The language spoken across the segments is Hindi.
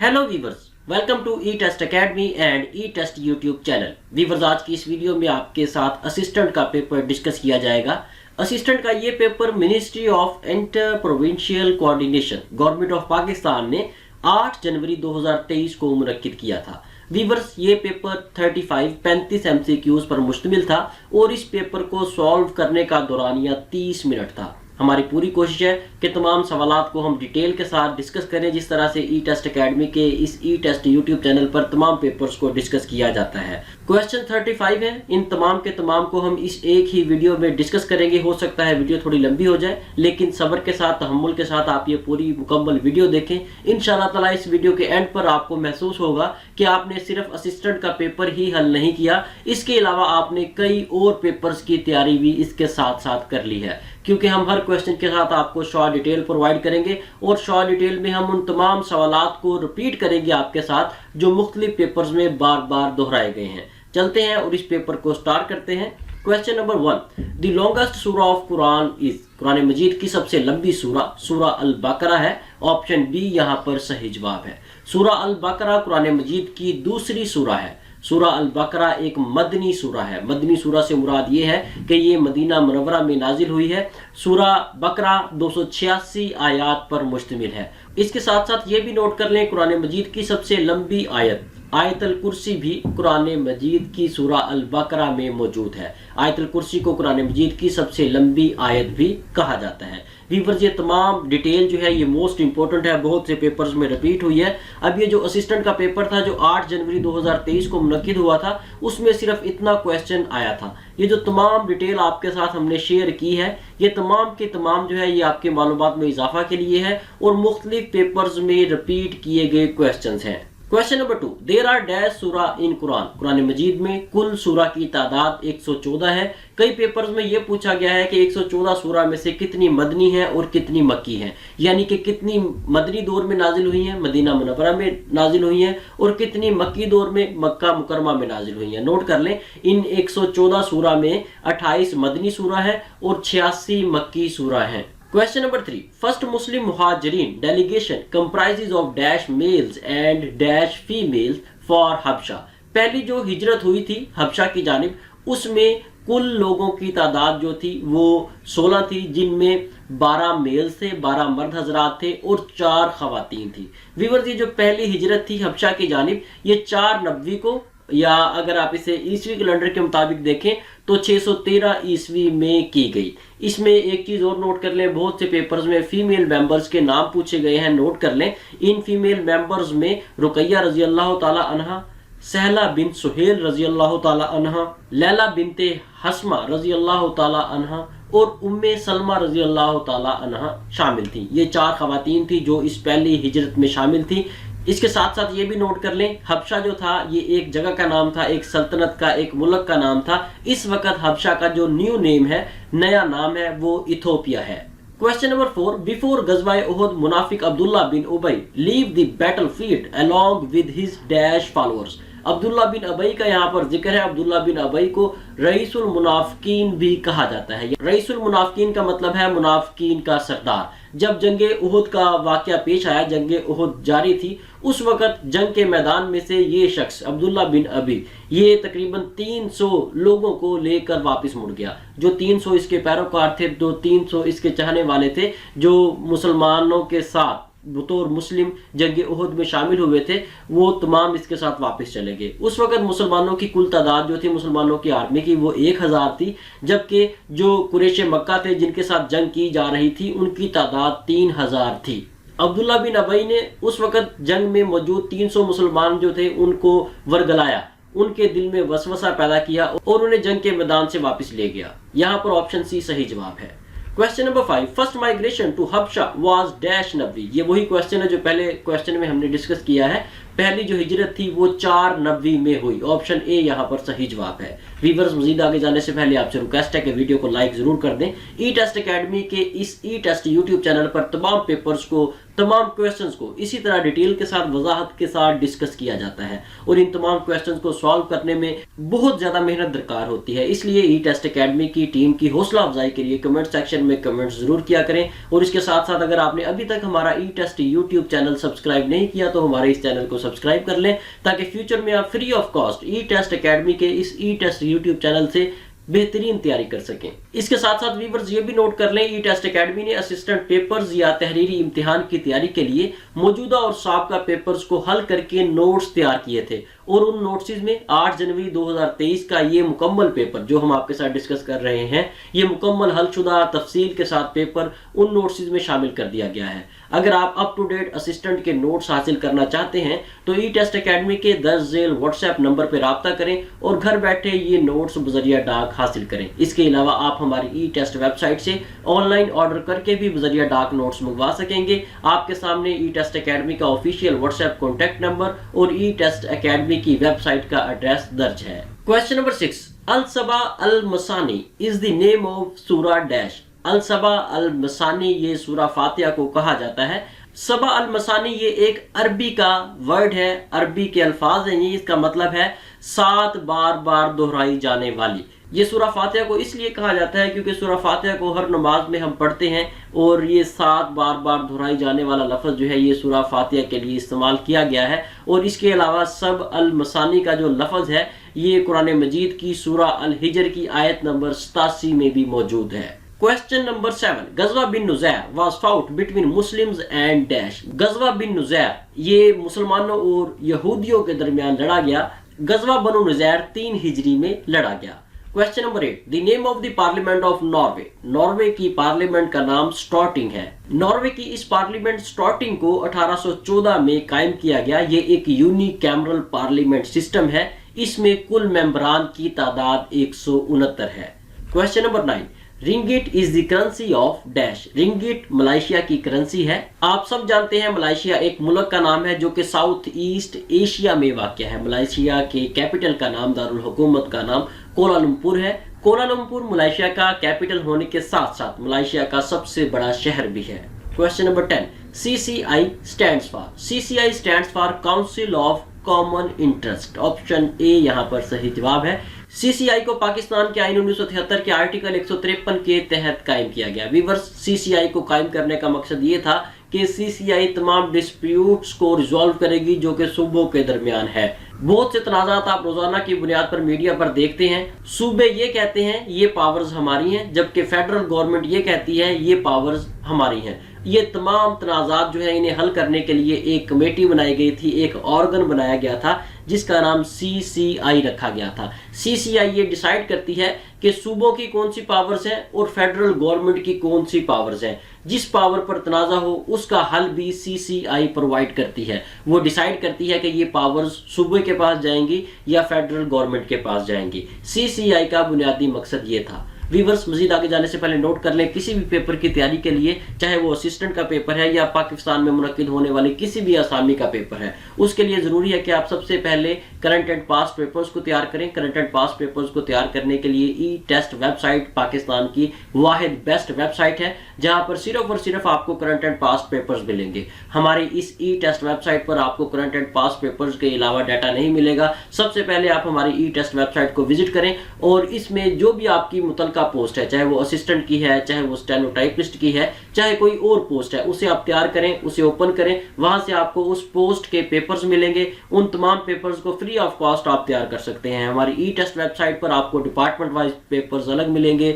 Hello viewers, welcome to E test academy and E test YouTube channel. Viewers, आज की इस वीडियो में आपके साथ असिस्टेंट का पेपर डिस्कस किया जाएगा। असिस्टेंट का ये paper ministry of inter provincial coordination government of Pakistan ने 8 जनवरी 2023 को मुनक्किद किया था। वीवर्स, ये पेपर 35 MCQs पर मुश्तमिल था और इस पेपर को सॉल्व करने का दौरानिया 30 मिनट था। हमारी पूरी कोशिश है कि तमाम सवालात को हम डिटेल के साथ डिस्कस करें, जिस तरह से ई टेस्ट एकेडमी के इस ई टेस्ट यूट्यूब चैनल पर तमाम पेपर्स को डिस्कस किया जाता है। क्वेश्चन 35 है, इन तमाम के तमाम को हम इस एक ही वीडियो में डिस्कस करेंगे। हो सकता है वीडियो थोड़ी लंबी हो जाए, लेकिन सब्र के साथ, तहम्मुल के साथ आप ये पूरी मुकम्मल वीडियो देखें। इंशाअल्लाह ताला इस वीडियो के एंड पर आपको महसूस होगा कि आपने सिर्फ असिस्टेंट का पेपर ही हल नहीं किया, इसके अलावा आपने कई और पेपर्स की तैयारी भी इसके साथ साथ कर ली है, क्योंकि हम हर क्वेश्चन के साथ आपको शॉर्ट डिटेल प्रोवाइड करेंगे और शॉर्ट डिटेल में हम उन तमाम सवालात को रिपीट करेंगे आपके साथ जो मुख्तलिफ पेपर्स में बार बार दोहराए गए हैं। चलते हैं और इस पेपर को स्टार्ट करते हैं। क्वेश्चन नंबर 1, द लॉन्गेस्ट सूरा ऑफ कुरान इज। कुरान मजीद की सबसे लंबी सूरा सूरा अल बकरा है। ऑप्शन बी यहाँ पर सही जवाब है। सूरा अल बकरा कुरान मजीद की दूसरी सूरा है। सूरा अल बकरा एक मदनी सूरा है। मदनी सूरा से मुराद ये है कि ये मदीना मुनव्वरा में नाजिल हुई है। सूरा बकरा 286 आयात पर मुश्तमिल है। इसके साथ साथ ये भी नोट कर लें, कुरान मजीद की सबसे लंबी आयत आयतल कुर्सी भी कुरान मजीद की सूरा अल बकरा में मौजूद है। आयतल कुर्सी को कुरान मजीद की सबसे लंबी आयत भी कहा जाता है। व्यूअर्स, ये तमाम डिटेल जो है ये मोस्ट इंपॉर्टेंट है, बहुत से पेपर्स में रिपीट हुई है। अब ये जो असिस्टेंट का पेपर था जो 8 जनवरी 2023 को मुनक्किद हुआ था, उसमें सिर्फ इतना क्वेश्चन आया था। ये जो तमाम डिटेल आपके साथ हमने शेयर की है, ये तमाम के तमाम जो है ये आपके मालूमात में इजाफा के लिए है और मुख्तलिफ पेपर्स में रिपीट किए गए क्वेश्चन हैं। Question number 2, there are dash surah in Quran. Quran मजीद में कुल सूरा की तादाद 114 है। कई पेपर्स में यह पूछा गया है कि 114 सूरा में से कितनी मदनी है और कितनी मक्की है, यानी कि कितनी मदनी दौर में नाजिल हुई है, मदीना मुनव्वरा में नाजिल हुई है, और कितनी मक्की दौर में मक्का मुकरमा में नाजिल हुई है। नोट कर लें, इन 114 सूरा में 28 मदनी सूरा है और 86 मक्की सूरा है। Question number 3, first Muslim मुहाजिरीन delegation comprises of dash males and dash females for हबशा। पहली जो हिजरत हुई थी हबशा की जानिब, उसमें कुल लोगों की तादाद जो थी वो 16 थी, जिनमें 12 मेल थे, 12 मर्द हजरात थे और 4 खवातीन थी। व्यूअर्स, ये जो पहली हिजरत थी हबशा की जानिब, ये 4 नबी को, या अगर आप इसे ईस्वी कैलेंडर के मुताबिक देखें तो 613 ईस्वी में की गई। इसमें एक चीज और नोट कर लें, बहुत से पेपर्स में फीमेल मेंबर्स के नाम पूछे गए हैं। नोट कर लें, इन फीमेल मेंबर्स में रुकैया रजी अल्लाह ताला अन्हा, सहला बिन सुहेल रजी अल्लाह ताला अन्हा, लैला बिनते हस्मा रजी अल्लाह ताला अन्हा और उम्मे सलमा रजी अल्लाह ताला अन्हा शामिल थी। ये 4 खवातीन थी जो इस पहली हिजरत में शामिल थी। इसके साथ साथ ये भी नोट कर लें, हबशा जो था ये एक जगह का नाम था, एक सल्तनत का, एक मुल्क का नाम था। इस वक्त हबशा का जो न्यू नेम है, नया नाम है, वो इथोपिया है। क्वेश्चन नंबर 4, बिफोर गजवाए उहुद मुनाफिक Abdullah bin Ubayy leave the battlefield along with his dash followers. Abdullah bin Ubayy का यहाँ पर जिक्र है। अब्दुल्ला बिन अबई को रईसुल मुनाफिकीन भी कहा जाता है। रईसुल मुनाफिकीन का मतलब है मुनाफिकीन का सरदार। जब जंगे उहुद का वाकया पेश आया, जंगे उहुद जारी थी, उस वक्त जंग के मैदान में से ये शख्स अब्दुल्ला बिन अबी ये तकरीबन 300 लोगों को लेकर वापस मुड़ गया। जो 300 इसके पैरोकार थे, जो 300 इसके चाहने वाले थे, जो मुसलमानों के साथ बतौर मुस्लिम जंग उहुद में शामिल हुए थे, वो तमाम इसके साथ वापस चले गए। उस वक्त मुसलमानों की कुल तादाद जो थी मुसलमानों की आर्मी की वो 1000 थी, जबकि जो कुरैश मक्का थे जिनके साथ जंग की जा रही थी उनकी तादाद 3000 थी। अब्दुल्ला बिन अबई ने उस वक्त जंग में मौजूद 300 मुसलमान जो थे उनको वरगलाया, उनके दिल में वसवसा पैदा किया और उन्हें जंग के मैदान से वापस ले गया। यहाँ पर ऑप्शन सी सही जवाब है। Question number 5, first migration to Habsha was dash नबी। ये वही क्वेश्चन है जो पहले क्वेश्चन में हमने डिस्कस किया है। पहली जो हिजरत थी वो 4 नबी में हुई। ऑप्शन ए यहाँ पर सही जवाब है। व्यूअर्स, मजीद आगे जाने से पहले आपसे रिक्वेस्ट है कि वीडियो को लाइक जरूर कर दें। ई टेस्ट एकेडमी के इस ई टेस्ट यूट्यूब चैनल पर तमाम पेपर्स को तमाम क्वेश्चंस को इसी तरह डिटेल के साथ, वजाहत के साथ डिस्कस किया जाता है और इन तमाम क्वेश्चंस को सॉल्व करने में बहुत ज्यादा मेहनत दरकार होती है। इसलिए ई टेस्ट एकेडमी की टीम की हौसला अफजाई के लिए कमेंट सेक्शन में कमेंट जरूर किया करें और इसके साथ साथ अगर आपने अभी तक हमारा ई टेस्ट यूट्यूब चैनल सब्सक्राइब नहीं किया तो हमारे इस चैनल को सब्सक्राइब कर लें ताकि फ्यूचर में आप free of cost E test academy के इस ई टेस्ट यूट्यूब चैनल से बेहतरीन तैयारी कर सकें। इसके साथ साथ व्यूअर्स ये भी नोट कर लें, ई टेस्ट एकेडमी ने असिस्टेंट पेपर्स या तहरीरी इम्तिहान की तैयारी के लिए मौजूदा और साबका पेपर्स को हल करके नोट्स तैयार किए थे और उन नोट्स में 8 जनवरी 2023 का ये मुकम्मल पेपर जो हम आपके साथ डिस्कस कर रहे हैं, ये मुकम्मल हलशुदा तफसील के साथ पेपर उन नोट्स में शामिल कर दिया गया है। अगर आप अप टू डेट असिस्टेंट के नोट्स हासिल करना चाहते हैं तो ई टेस्ट एकेडमी के 10 झेल व्हाट्सएप नंबर पर राब्ता करें और घर बैठे ये नोट्स बजरिया डाक हासिल करें। इसके अलावा आप हमारी ई टेस्ट वेबसाइट से ऑनलाइन ऑर्डर करके भी बजरिया डाक नोट्स मंगवा सकेंगे। आपके सामने ई टेस्ट एकेडमी का ऑफिशियल व्हाट्सएप कॉन्टैक्ट नंबर और ई टेस्ट एकेडमी की वेबसाइट का एड्रेस दर्ज है। Question number 6, Al Saba Al Masani is the name of surah dash. Al Saba Al Masani ये सूरा फातिहा को कहा जाता है। सबा अल मसानी ये एक अरबी का वर्ड है, अरबी के अल्फाज हैं ये, इसका मतलब है 7 बार बार दोहराई जाने वाली। ये सूरा फातिहा को इसलिए कहा जाता है क्योंकि सूरा फातिहा को हर नमाज में हम पढ़ते हैं और ये 7 बार बार दोहराई जाने वाला लफ्ज़ जो है ये सूरा फातिहा के लिए इस्तेमाल किया गया है। और इसके अलावा सब अल मसानी का जो लफ्ज़ है ये कुरान मजीद की सूरा अल हिजर की आयत नंबर 87 में भी मौजूद है। क्वेश्चन नंबर 7, गज़वा बिन नुज़ैर was fought between Muslims and dash. गज़वा बिन नुज़ैर ये मुसलमानों और यहूदियों के दरमियान लड़ा गया। गज़वा बनु नुज़ैर 3 हिजरी में लड़ा गया। Question number 8, the name of the parliament of Norway. Norway की पार्लियामेंट का नाम स्टॉर्टिंग है। नॉर्वे की इस पार्लियामेंट स्टॉर्टिंग को 1814 में कायम किया गया। ये एक यूनिकैमरल पार्लियामेंट सिस्टम है। इसमें कुल मेंबरान की तादाद 169 है। Question number 9, ringgit is the currency of dash. Ringgit Malaysia की करेंसी है। आप सब जानते हैं मलेशिया एक मुल्क का नाम है जो कि साउथ ईस्ट एशिया में वाक़ है। मलेशिया के कैपिटल का नाम, दारुल हुकूमत का नाम कोलालमपुर है। कोलालमपुर मलेशिया का कैपिटल होने के साथ साथ मलेशिया का सबसे बड़ा शहर भी है। Question number 10, CCI stands for. CCI stands for council of common interest. Option A यहाँ पर सही जवाब है। CCI को पाकिस्तान के आईन 1973 के आर्टिकल 153 के तहत कायम किया गया। व्यूअर्स, CCI को कायम करने का मकसद ये था कि CCI तमाम डिस्प्यूट्स को रिजॉल्व करेगी जो कि सूबों के दरमियान है। बहुत से तनाज़ात आप रोजाना की बुनियाद पर मीडिया पर देखते हैं। सूबे ये कहते हैं ये पावर्स हमारी हैं, जबकि फेडरल गवर्नमेंट ये कहती है ये पावर्स हमारी हैं। ये तमाम तनाज़ात जो है इन्हें हल करने के लिए एक कमेटी बनाई गई थी, एक ऑर्गन बनाया गया था जिसका नाम CCI रखा गया था। CCI ये डिसाइड करती है कि सूबों की कौन सी पावर्स हैं और फेडरल गवर्नमेंट की कौन सी पावर्स हैं। जिस पावर पर तनाज़ा हो उसका हल भी CCI प्रोवाइड करती है। वो डिसाइड करती है कि ये पावर्स सूबे के पास जाएंगी या फेडरल गवर्नमेंट के पास जाएंगी। CCI का बुनियादी मकसद ये था। व्यूअर्स, मजीद आगे जाने से पहले नोट कर लें, किसी भी पेपर की तैयारी के लिए, चाहे वो असिस्टेंट का पेपर है या पाकिस्तान में मुनक्किद होने वाले किसी भी असामी का पेपर है, उसके लिए ज़रूरी है कि आप सबसे पहले करंट एंड पास्ट पेपर्स को तैयार करें। करंट एंड पास्ट पेपर्स को तैयार करने के लिए ई टेस्ट वेबसाइट पाकिस्तान की वाहिद बेस्ट वेबसाइट है जहाँ पर सिर्फ और सिर्फ आपको करंट एंड पास्ट पेपर्स मिलेंगे। हमारी इस ई टेस्ट वेबसाइट पर आपको करंट एंड पास्ट पेपर्स के अलावा डाटा नहीं मिलेगा। सबसे पहले आप हमारी ई टेस्ट वेबसाइट को विजिट करें और इसमें जो भी आपकी मुतलका पोस्ट है, चाहे वो असिस्टेंट की है, चाहे वो स्टेनोटाइपिस्ट की है, चाहे कोई और पोस्ट है, उसे आप तैयार करें, उसे ओपन करें। वहां से आपको उस पोस्ट के पेपर्स मिलेंगे। उन तमाम पेपर्स को फ्री ऑफ कॉस्ट आप तैयार कर सकते हैं। हमारी ई टेस्ट वेबसाइट पर आपको डिपार्टमेंट वाइज पेपर्स अलग मिलेंगे,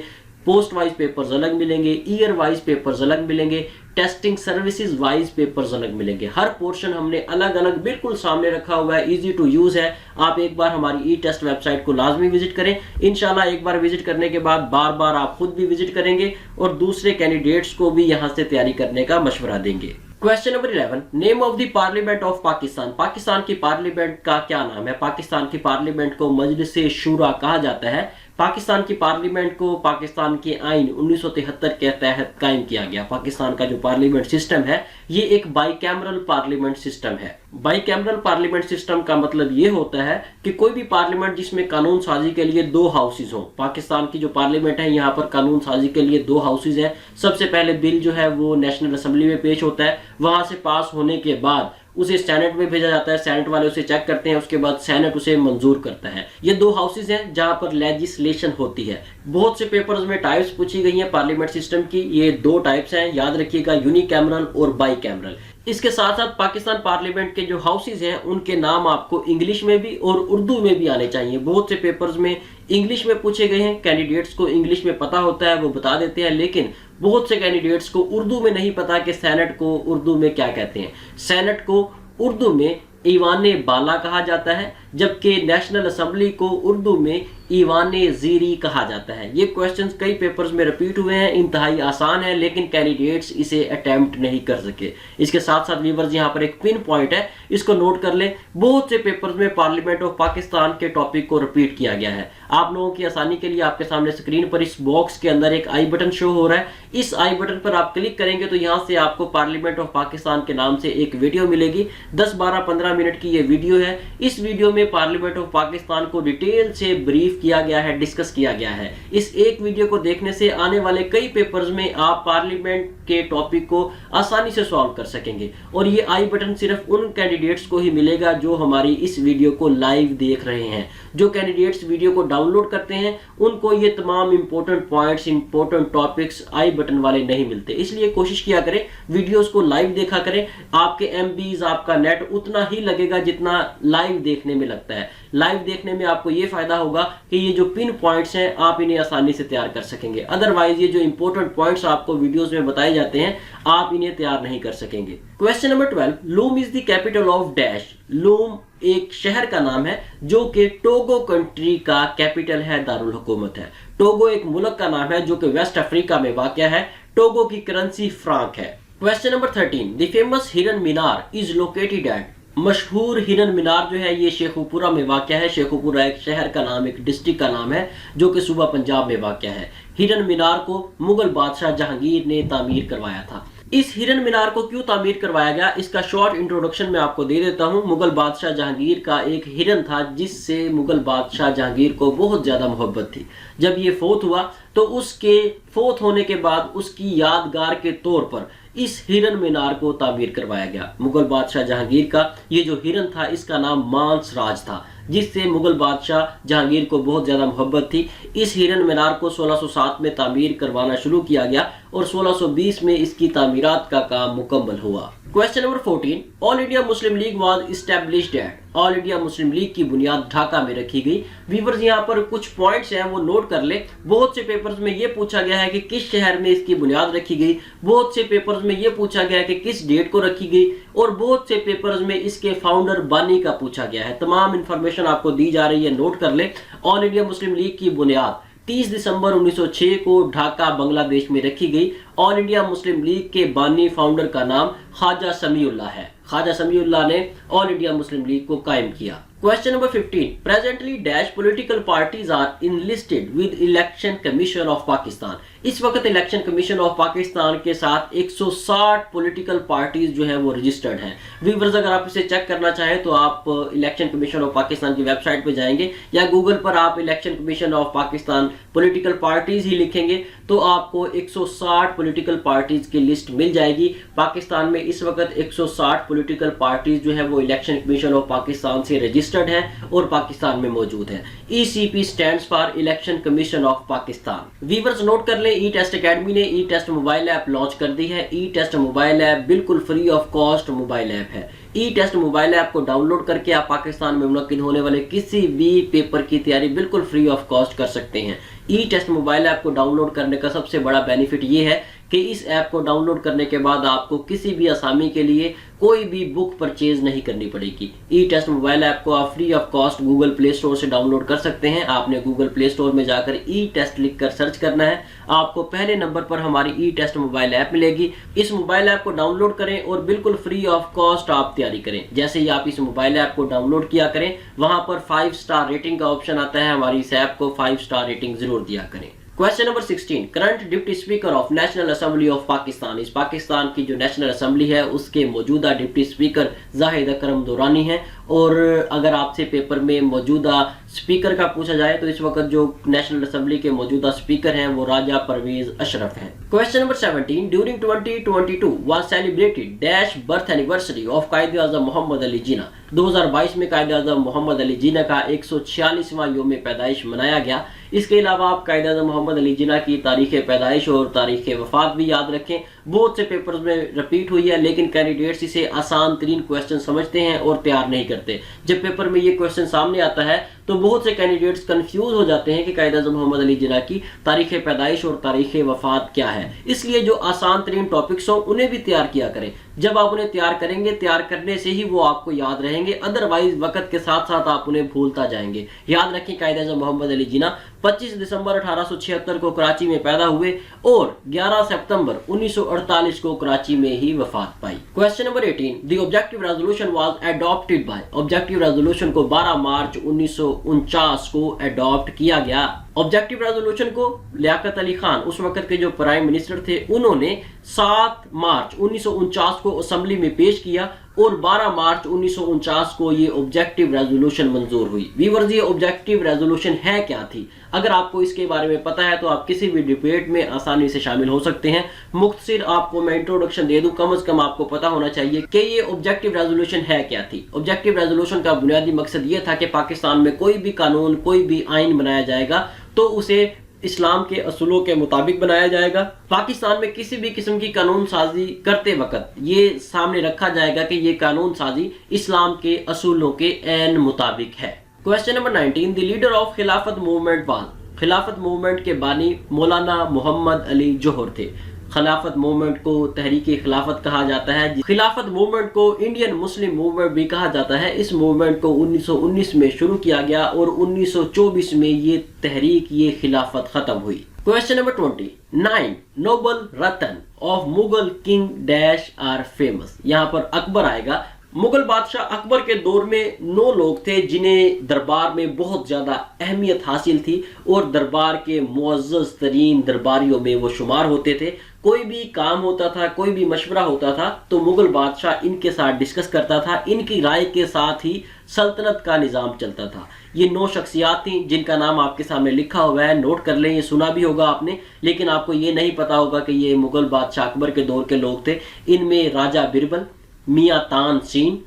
पोस्ट वाइज पेपर्स अलग मिलेंगे, ईयर वाइज पेपर्स अलग मिलेंगे, टेस्टिंग सर्विसेज वाइज पेपर्स अलग मिलेंगे। हर पोर्शन हमने अलग अलग बिल्कुल सामने रखा हुआ है, इजी टू यूज है। आप एक बार हमारी ई टेस्ट वेबसाइट को लाजमी विजिट करें। इंशाल्लाह एक बार विजिट करने के बाद बार बार आप खुद भी विजिट करेंगे और दूसरे कैंडिडेट्स को भी यहां से तैयारी करने का मशवरा देंगे। Question number 11, name of the parliament of Pakistan. Pakistan की पार्लियामेंट का क्या नाम है? पाकिस्तान की पार्लियामेंट को मजलिस शूरा कहा जाता है। पाकिस्तान की पार्लियामेंट को पाकिस्तान के आइन 1973 के तहत कायम किया गया। पाकिस्तान का जो पार्लियामेंट सिस्टम है ये एक बाइकैमरल पार्लियामेंट सिस्टम है। बाइकैमरल पार्लियामेंट सिस्टम का मतलब ये होता है कि कोई भी पार्लियामेंट जिसमें कानून साजी के लिए 2 हाउसेज हो। पाकिस्तान की जो पार्लियामेंट है यहाँ पर कानून साजी के लिए 2 हाउसेज हैं। सबसे पहले बिल जो है वो नेशनल असेंबली में पेश होता है, वहां से पास होने के बाद उसे सेनेट में भेजा जाता है, सेनेट वाले उसे चेक करते हैं, उसके बाद सेनेट उसे मंजूर करता है। ये 2 हाउसेज हैं जहां पर लेजिस्लेशन होती है। बहुत से पेपर्स में टाइप्स पूछी गई हैं पार्लियामेंट सिस्टम की। ये 2 टाइप्स हैं, याद रखिएगा, यूनिकैमरल और बाइकैमरल। इसके साथ साथ पाकिस्तान पार्लियामेंट के जो हाउसेज हैं उनके नाम आपको इंग्लिश में भी और उर्दू में भी आने चाहिए। बहुत से पेपर्स में इंग्लिश में पूछे गए हैं, कैंडिडेट्स को इंग्लिश में पता होता है, वो बता देते हैं, लेकिन बहुत से कैंडिडेट्स को उर्दू में नहीं पता कि सेनेट को उर्दू में क्या कहते हैं। सेनेट को उर्दू में ईवान बाला कहा जाता है, जबकि नेशनल असेंबली को उर्दू में ईवान ज़ीरी कहा जाता है। ये क्वेश्चंस कई पेपर्स में रिपीट हुए हैं, इंतहाई आसान है, लेकिन कैंडिडेट्स इसे अटेम्प्ट नहीं कर सके। इसके साथ साथ व्यूअर्स यहाँ पर एक पिन पॉइंट है, इसको नोट कर ले। बहुत से पेपर्स में पार्लियामेंट ऑफ पाकिस्तान के टॉपिक को रिपीट किया गया है। आप लोगों की आसानी के लिए आपके सामने स्क्रीन पर इस बॉक्स के अंदर एक आई बटन शो हो रहा है। इस आई बटन पर आप क्लिक करेंगे तो यहाँ से आपको पार्लियामेंट ऑफ पाकिस्तान के नाम से एक वीडियो मिलेगी। 10, 12, 15 मिनट की ये वीडियो है। इस वीडियो में पार्लियामेंट ऑफ पाकिस्तान को डिटेल से ब्रीफ किया गया है, डिस्कस किया गया है। इस एक वीडियो को देखने से आने वाले कई पेपर्स में आप पार्लियामेंट के टॉपिक को आसानी से सॉल्व कर सकेंगे। और ये आई बटन सिर्फ उन कैंडिडेट्स को ही मिलेगा जो हमारी इस वीडियो को लाइव देख रहे हैं। जो कैंडिडेट्स वीडियो को डाउनलोड करते हैं उनको ये तमाम important points, important topics I button वाले नहीं मिलते। इसलिए कोशिश किया करें वीडियोस को लाइव देखा करें। आपके एमबीज, आपका नेट उतना ही लगेगा जितना लाइव देखने में लगता है। लाइव देखने में आपको ये फायदा होगा कि ये जो पिन पॉइंट्स हैं आप इन्हें आसानी से तैयार कर सकेंगे। अदरवाइज ये जो इंपॉर्टेंट पॉइंट्स आपको वीडियोस में बताए जाते हैं आप इन्हें तैयार नहीं कर सकेंगे। Question number 12, loom is the capital of dash. Loom एक शहर का नाम है जो कि टोगो कंट्री का कैपिटल है, दारुल हुकूमत है। टोगो एक मुल्क का नाम है जो कि वेस्ट अफ्रीका में वाक़या है। टोगो की करेंसी फ्रांक है। क्वेश्चन नंबर 13, द फेमस हिरन मीनार इज लोकेटेड एट। मशहूर हिरन मीनार जो है ये शेखुपुरा में वाक़या है। शेखुपुरा एक शहर का नाम, एक डिस्ट्रिक्ट का नाम है जो कि सूबा पंजाब में वाक़या है। हिरन मीनार को मुगल बादशाह जहांगीर ने तामीर करवाया था। इस हिरन मीनार को क्यों तामीर करवाया गया, इसका शॉर्ट इंट्रोडक्शन मैं आपको दे देता हूं। मुगल बादशाह जहांगीर का एक हिरन था जिससे मुगल बादशाह जहांगीर को बहुत ज्यादा मोहब्बत थी। जब ये फोत हुआ तो उसके फोत होने के बाद उसकी यादगार के तौर पर इस हिरन मीनार को तामीर करवाया गया। मुगल बादशाह जहांगीर का ये जो हिरन था इसका नाम मांस राज था, जिससे मुगल बादशाह जहांगीर को बहुत ज्यादा मोहब्बत थी। इस हिरन मीनार को 1607 में तामीर करवाना शुरू किया गया और 1620 में इसकी तामीरात का काम मुकम्मल हुआ। Question number 14, all India Muslim league was established eight. All India Muslim league की बुनियाद ढाका में रखी गई। व्यूअर्स यहाँ पर कुछ पॉइंट्स हैं वो नोट कर ले। बहुत से पेपर्स में ये पूछा गया है कि किस शहर में इसकी बुनियाद रखी गई। बहुत से पेपर्स में ये पूछा गया है कि किस डेट को रखी गई। और बहुत से पेपर्स में इसके फाउंडर बानी का पूछा गया है। तमाम इंफॉर्मेशन आपको दी जा रही है, नोट कर ले। ऑल इंडिया मुस्लिम लीग की बुनियाद 30 दिसंबर 1906 को ढाका बांग्लादेश में रखी गई। ऑल इंडिया मुस्लिम लीग के बानी फाउंडर का नाम ख्वाजा समीउल्लाह है। ख्वाजा समीउल्लाह ने ऑल इंडिया मुस्लिम लीग को कायम किया। Question number 15, presently dash political parties are enlisted with election commission of Pakistan. इस वक्त इलेक्शन कमीशन ऑफ पाकिस्तान के साथ 160 पॉलिटिकल पार्टीज जो है वो रजिस्टर्ड हैं। व्यूअर्स अगर आप इसे चेक करना चाहें तो आप इलेक्शन कमीशन ऑफ पाकिस्तान की वेबसाइट पे जाएंगे या गूगल पर आप election commission of Pakistan political parties ही लिखेंगे तो आपको 160 पॉलिटिकल पार्टीज की लिस्ट मिल जाएगी। पाकिस्तान में इस वक्त 160 पॉलिटिकल पार्टीज जो है वो इलेक्शन कमीशन ऑफ पाकिस्तान से रजिस्टर्ड है और पाकिस्तान में मौजूद है। ECP stands for election commission of Pakistan. Viewers note कर ले, ई टेस्ट अकेडमी ने ई टेस्ट मोबाइल ऐप लॉन्च कर दी है। ई टेस्ट मोबाइल ऐप बिल्कुल free of cost mobile app है। ई टेस्ट मोबाइल ऐप को डाउनलोड करके आप पाकिस्तान में मुनक्किद होने वाले किसी भी पेपर की तैयारी बिल्कुल फ्री ऑफ कॉस्ट कर सकते हैं। ई टेस्ट मोबाइल ऐप को डाउनलोड करने का सबसे बड़ा बेनिफिट ये है कि इस ऐप को डाउनलोड करने के बाद आपको किसी भी असामी के लिए कोई भी बुक परचेज नहीं करनी पड़ेगी। ई टेस्ट मोबाइल ऐप को आप free of cost Google play store से डाउनलोड कर सकते हैं। आपने गूगल प्ले स्टोर में जाकर ई टेस्ट लिखकर सर्च करना है, आपको पहले नंबर पर हमारी ई टेस्ट मोबाइल ऐप मिलेगी। इस मोबाइल ऐप को डाउनलोड करें और बिल्कुल फ्री ऑफ कॉस्ट आप तैयारी करें। जैसे ही आप इस मोबाइल ऐप को डाउनलोड किया करें, वहां पर 5 स्टार रेटिंग का ऑप्शन आता है, हमारी इस ऐप को 5 स्टार रेटिंग जरूर दिया करें। Question number 16, current deputy speaker of national assembly of Pakistan. इस पाकिस्तान की जो नेशनल असेंबली है उसके मौजूदा डिप्टी स्पीकर जाहिद अकरम दुरानी हैं। और अगर आपसे पेपर में मौजूदा स्पीकर का पूछा जाए तो इस वक्त जो नेशनल असेंबली के मौजूदा स्पीकर हैं वो राजा परवेज अशरफ हैं। Question number 17, during 2022 was celebrated dash birth anniversary of कायदे आज़म मोहम्मद अली जिन्ना। 2022 में कायदे आज़म मोहम्मद अली जिन्ना का 146वां यौम पैदाइश मनाया गया। इसके अलावा आप कायदे आज़म मोहम्मद अली जिन्ना की तारीख पैदाइश और तारीख वफात भी याद रखें। बहुत से पेपर्स में रिपीट हुई है, लेकिन कैंडिडेट्स इसे आसान तरीन क्वेश्चन समझते हैं और तैयार नहीं करते। जब पेपर में ये क्वेश्चन सामने आता है तो बहुत से कैंडिडेट्स कंफ्यूज हो जाते हैं कि कायदे आज़म मोहम्मद अली जिन्ना की तारीख पैदाइश और तारीख वफात क्या है। इसलिए जो आसान तरीन टॉपिक्स हो उन्हें भी तैयार किया करें। जब आप उन्हें तैयार करेंगे, तैयार करने से ही वो आपको याद रहेंगे, अदरवाइज वक्त के साथ साथ आप उन्हें भूलता जाएंगे। याद रखें, कायदे आज़म मोहम्मद अली जिन्ना 25 दिसंबर 1876 को कराची में पैदा हुए और 11 सितंबर 1948 को कराची में ही वफात पाई। Question number 18, the objective resolution was adopted by. Objective resolution को 12 मार्च 1949 को एडॉप्ट किया गया। ऑब्जेक्टिव रेजोल्यूशन को लियाकत अली खान उस वक्त के जो प्राइम मिनिस्टर थे उन्होंने 7 मार्च 1949 को असेंबली में पेश किया और 12 मार्च 1949 को ये ऑब्जेक्टिव रेजोल्यूशन मंजूर हुई। व्यूअर्स, ये ऑब्जेक्टिव रेजोल्यूशन है क्या थी? अगर आपको इसके बारे में पता है तो आप किसी भी डिबेट में आसानी से शामिल हो सकते हैं। मुख्तसर आपको मैं इंट्रोडक्शन दे दूं, कम से कम आपको पता होना चाहिए कि ये ऑब्जेक्टिव रेजोल्यूशन है क्या थी। ऑब्जेक्टिव रेजोल्यूशन का बुनियादी मकसद ये था कि पाकिस्तान में कोई भी कानून, कोई भी आइन बनाया जाएगा तो उसे इस्लाम के असूलों के मुताबिक बनाया जाएगा। पाकिस्तान में किसी भी किस्म की कानून साजी करते वक्त ये सामने रखा जाएगा कि ये कानून साजी इस्लाम के असूलों के ऐन मुताबिक है। Question number 19, the leader of खिलाफत मूवमेंट वाज। खिलाफत मूवमेंट के बानी मौलाना मोहम्मद अली जोहर थे। खिलाफत मूवमेंट को तहरीक खिलाफत कहा जाता है। खिलाफत मूवमेंट को इंडियन मुस्लिम मूवमेंट भी कहा जाता है। इस मूवमेंट को 1919 में शुरू किया गया और 1924 में ये तहरीक, ये खिलाफत खत्म हुई। Question number 20, 9 noble ratan of Mughal king dash are famous. यहाँ पर अकबर आएगा। मुगल बादशाह अकबर के दौर में 9 लोग थे जिन्हें दरबार में बहुत ज्यादा अहमियत हासिल थी और दरबार के मुअज़्ज़ज़ तरीन दरबारियों में वो शुमार होते थे। कोई भी काम होता था, कोई भी मशवरा होता था तो मुगल बादशाह इनके साथ डिस्कस करता था। इनकी राय के साथ ही सल्तनत का निज़ाम चलता था। ये 9 शख्सियात थी जिनका नाम आपके सामने लिखा हुआ है, नोट कर लें। ये सुना भी होगा आपने, लेकिन आपको ये नहीं पता होगा कि ये मुगल बादशाह अकबर के दौर के लोग थे। इनमें राजा बिरबल, मियाँ तान सीन,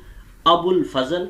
अबुल फजल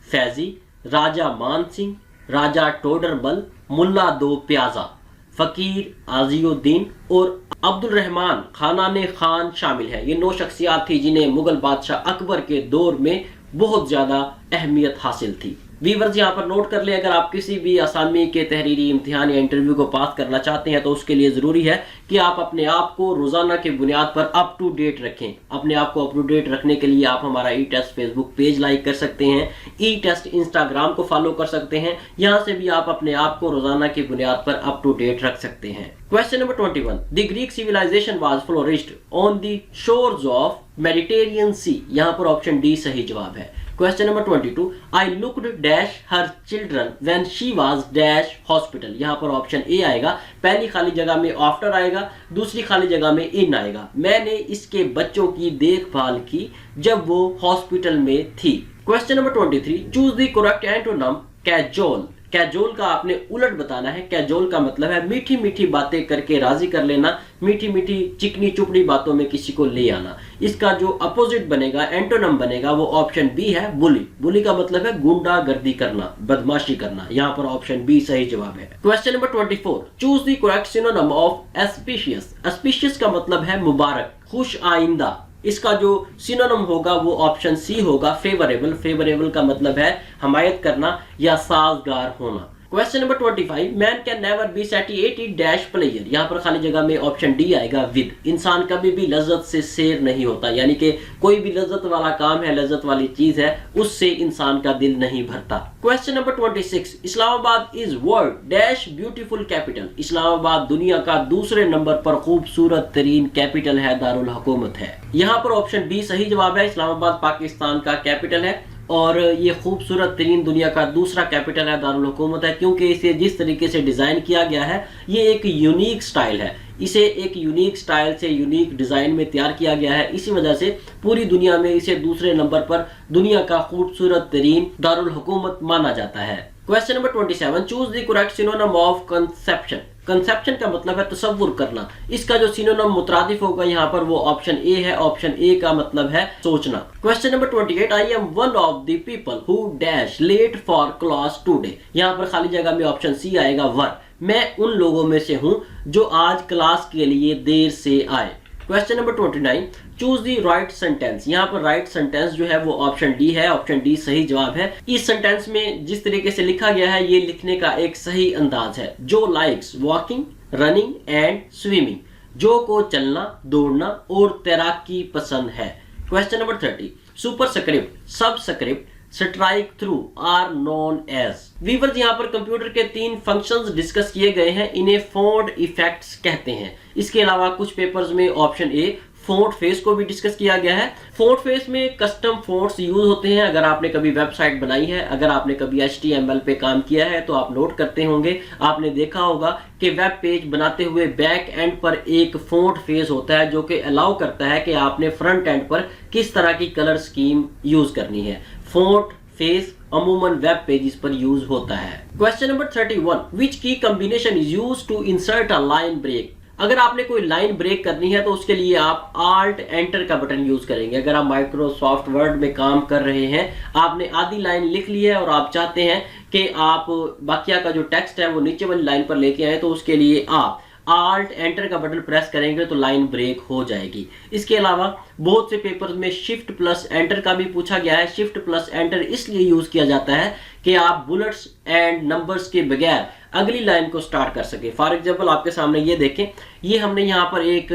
फैजी, राजा मान सिंह, राजा टोडरबल, मुल्ला दो प्याजा, फकीर आजियुद्दीन और अब्दुल रहमान खानाने खान शामिल है। ये 9 शख्सियात थी जिन्हें मुगल बादशाह अकबर के दौर में बहुत ज्यादा अहमियत हासिल थी। व्यूअर्स, यहाँ पर नोट कर लें, अगर आप किसी भी असामी के तहरीरी इम्तिहान या इंटरव्यू को पास करना चाहते हैं तो उसके लिए ज़रूरी है कि आप अपने आप को रोज़ाना के बुनियाद पर अप टू डेट रखें। अपने आप को अप टू डेट रखने के लिए आप हमारा ई टेस्ट फेसबुक पेज लाइक कर सकते हैं, ई टेस्ट इंस्टाग्राम को फॉलो कर सकते हैं। यहाँ से भी आप अपने आप को रोज़ाना की बुनियाद पर अप टू डेट रख सकते हैं। Question number 21, the Greek civilisation was flourished on the shores of Mediterranean sea. यहाँ पर ऑप्शन डी सही जवाब है। Question number 22, I looked dash her children when she was dash hospital. यहाँ पर ऑप्शन ए आएगा। पहली खाली जगह में आफ्टर आएगा, दूसरी खाली जगह में इन आएगा। मैंने इसके बच्चों की देखभाल की जब वो हॉस्पिटल में थी। Question number 23, choose the correct antonym cajole. Cajole का आपने उलट बताना है। कैजोल का मतलब है मीठी मीठी बातें करके राजी कर लेना, मीठी मीठी चिकनी चुपड़ी बातों में किसी को ले आना। इसका जो अपोजिट बनेगा, एंटोनिम बनेगा, वो ऑप्शन बी है, बुली। बुली का मतलब है गुंडागर्दी करना, बदमाशी करना। यहाँ पर ऑप्शन बी सही जवाब है। Question number 24, choose the correct synonym of एस्पिशियस। एस्पिशियस का मतलब है मुबारक, खुश आइंदा। इसका जो सिनोनिम होगा वो ऑप्शन सी होगा, फेवरेबल। फेवरेबल का मतलब है हमायत करना या साजगार होना। Question number 25, man can never be satisfied dash pleasure. यहाँ पर खाली जगह में ऑप्शन डी आएगा विद। इंसान कभी भी लज्जत से शेर नहीं होता, यानी कि कोई भी लज्जत वाला काम है, लज्जत वाली चीज है, उससे इंसान का दिल नहीं भरता। Question number 26, Islamabad is world dash beautiful capital. Islamabad दुनिया का दूसरे नंबर पर खूबसूरत तरीन कैपिटल है, दारुल हुकूमत है। यहाँ पर ऑप्शन बी सही जवाब है। इस्लामाबाद पाकिस्तान का कैपिटल है और ये खूबसूरत तरीन दुनिया का दूसरा कैपिटल है, दारुल हुकूमत है, क्योंकि इसे जिस तरीके से डिज़ाइन किया गया है ये एक यूनिक स्टाइल है। इसे एक यूनिक स्टाइल से यूनिक डिज़ाइन में तैयार किया गया है, इसी वजह से पूरी दुनिया में इसे दूसरे नंबर पर दुनिया का खूबसूरत तरीन दारुल हुकूमत माना जाता है। Question number 27, choose the correct synonym of conception. Conception का मतलब है तसव्वुर करना। इसका जो सिनोनिम मुतरादिफ होगा यहाँ पर वो ऑप्शन ए है। ऑप्शन ए का मतलब है सोचना। Question number 28, I am one of the people who dash late for class today. यहाँ पर खाली जगह में ऑप्शन सी आएगा वर। मैं उन लोगों में से हूँ जो आज क्लास के लिए देर से आए। क्वेश्चन नंबर 29, चूज दी राइट सेंटेंस। यहाँ पर राइट सेंटेंस जो है वो ऑप्शन डी है। ऑप्शन डी सही जवाब है। इस सेंटेंस में जिस तरीके से लिखा गया है ये लिखने का एक सही अंदाज है। Jo likes walking, running and swimming. Jo को चलना, दौड़ना और तैराकी पसंद है। Question number 30, superscript, subscript, strike through are known as. Viewers यहाँ पर कंप्यूटर के 3 फंक्शंस डिस्कस किए गए हैं, इन्हें फॉन्ट इफेक्ट्स कहते हैं। इसके अलावा कुछ पेपर्स में ऑप्शन ए फॉन्ट फेस को भी डिस्कस किया गया है। फॉन्ट फेस में कस्टम फॉन्ट्स यूज होते हैं। अगर आपने कभी वेबसाइट बनाई है, अगर आपने कभी HTML पे काम किया है तो आप नोट करते होंगे, आपने देखा होगा कि वेब पेज बनाते हुए बैक एंड पर एक फॉन्ट फेस होता है जो कि अलाउ करता है कि आपने फ्रंट एंड पर किस तरह की कलर स्कीम यूज करनी है। फॉन्ट फेस अमूमन वेब पेजेस पर यूज होता है। Question number 31, which key combination is used to insert a line break. अगर आपने कोई लाइन ब्रेक करनी है तो उसके लिए आप Alt Enter का बटन यूज करेंगे। अगर आप माइक्रोसॉफ्ट वर्ड में काम कर रहे हैं, आपने आधी लाइन लिख ली है और आप चाहते हैं कि आप बाकिया का जो टेक्स्ट है वो नीचे वाली लाइन पर लेके आए, तो उसके लिए आप Alt Enter का बटन प्रेस करेंगे तो लाइन ब्रेक हो जाएगी। इसके अलावा बहुत से पेपर्स में Shift प्लस Enter का भी पूछा गया है। Shift प्लस Enter इसलिए यूज किया जाता है कि आप बुलेट्स एंड नंबर्स के बगैर अगली लाइन को स्टार्ट कर सके। फॉर एग्जाम्पल आपके सामने ये देखें, ये हमने यहाँ पर एक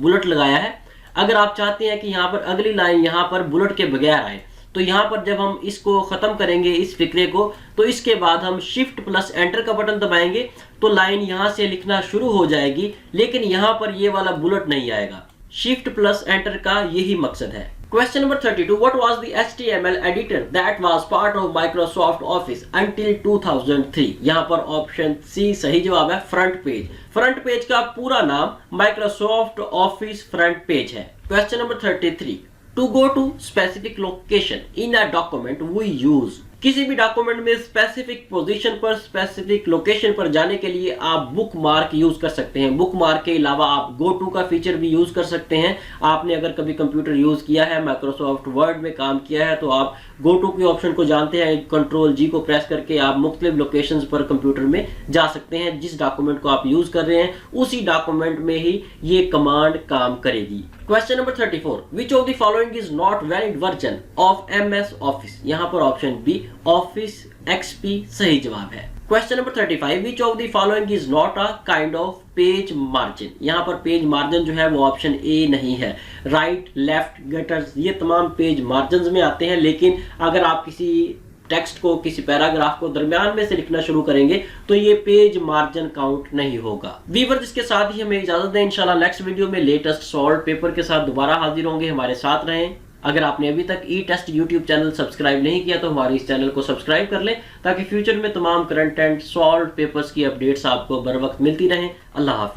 बुलेट लगाया है। अगर आप चाहते हैं कि यहाँ पर अगली लाइन यहाँ पर बुलेट के बगैर आए, तो यहाँ पर जब हम इसको खत्म करेंगे इस फिक्रे को, तो इसके बाद हम Shift प्लस Enter का बटन दबाएंगे तो लाइन यहाँ से लिखना शुरू हो जाएगी, लेकिन यहाँ पर ये वाला बुलेट नहीं आएगा। Shift प्लस Enter का यही मकसद है। Question number 32, what was the HTML editor that was part of Microsoft Office until 2003? यहाँ पर ऑप्शन सी सही जवाब है, फ्रंट पेज। फ्रंट पेज का पूरा नाम Microsoft Office फ्रंट पेज है। Question number 33, to go to specific location in a document we use। किसी भी डॉक्यूमेंट में स्पेसिफिक पोजीशन पर, स्पेसिफिक लोकेशन पर जाने के लिए आप बुक मार्क यूज कर सकते हैं। बुक मार्क के अलावा आप गो टू का फीचर भी यूज कर सकते हैं। आपने अगर कभी कंप्यूटर यूज किया है, माइक्रोसॉफ्ट वर्ड में काम किया है, तो आप गो टू के ऑप्शन को जानते हैं। कंट्रोल जी को प्रेस करके आप मुख्तलिफ लोकेशंस पर कंप्यूटर में जा सकते हैं। जिस डॉक्यूमेंट को आप यूज कर रहे हैं उसी डॉक्यूमेंट में ही ये कमांड काम करेगी। Question number 34, which of the following is not valid version of MS office. यहाँ पर ऑप्शन बी ऑफिस XP सही जवाब है। Question number 35, which of the following is not a kind of page margin. यहाँ पर पेज मार्जिन जो है वो ऑप्शन ए नहीं है। राइट, लेफ्ट, गटर्स ये तमाम पेज मार्जिन में आते हैं, लेकिन अगर आप किसी टेक्स्ट को, किसी पैराग्राफ को दरमियान में से लिखना शुरू करेंगे तो ये पेज मार्जिन काउंट नहीं होगा। वीवर्स, इसके साथ ही हमें इजाजत दें। इंशाल्लाह नेक्स्ट वीडियो में लेटेस्ट सॉल्व पेपर के साथ दोबारा हाजिर होंगे। हमारे साथ रहें। अगर आपने अभी तक ई टेस्ट यूट्यूब चैनल सब्सक्राइब नहीं किया तो हमारे इस चैनल को सब्सक्राइब कर लें, ताकि फ्यूचर में तमाम करंट एंड सॉल्व पेपर्स की अपडेट्स आपको बर वक्त मिलती रहें। अल्लाह हाफिज।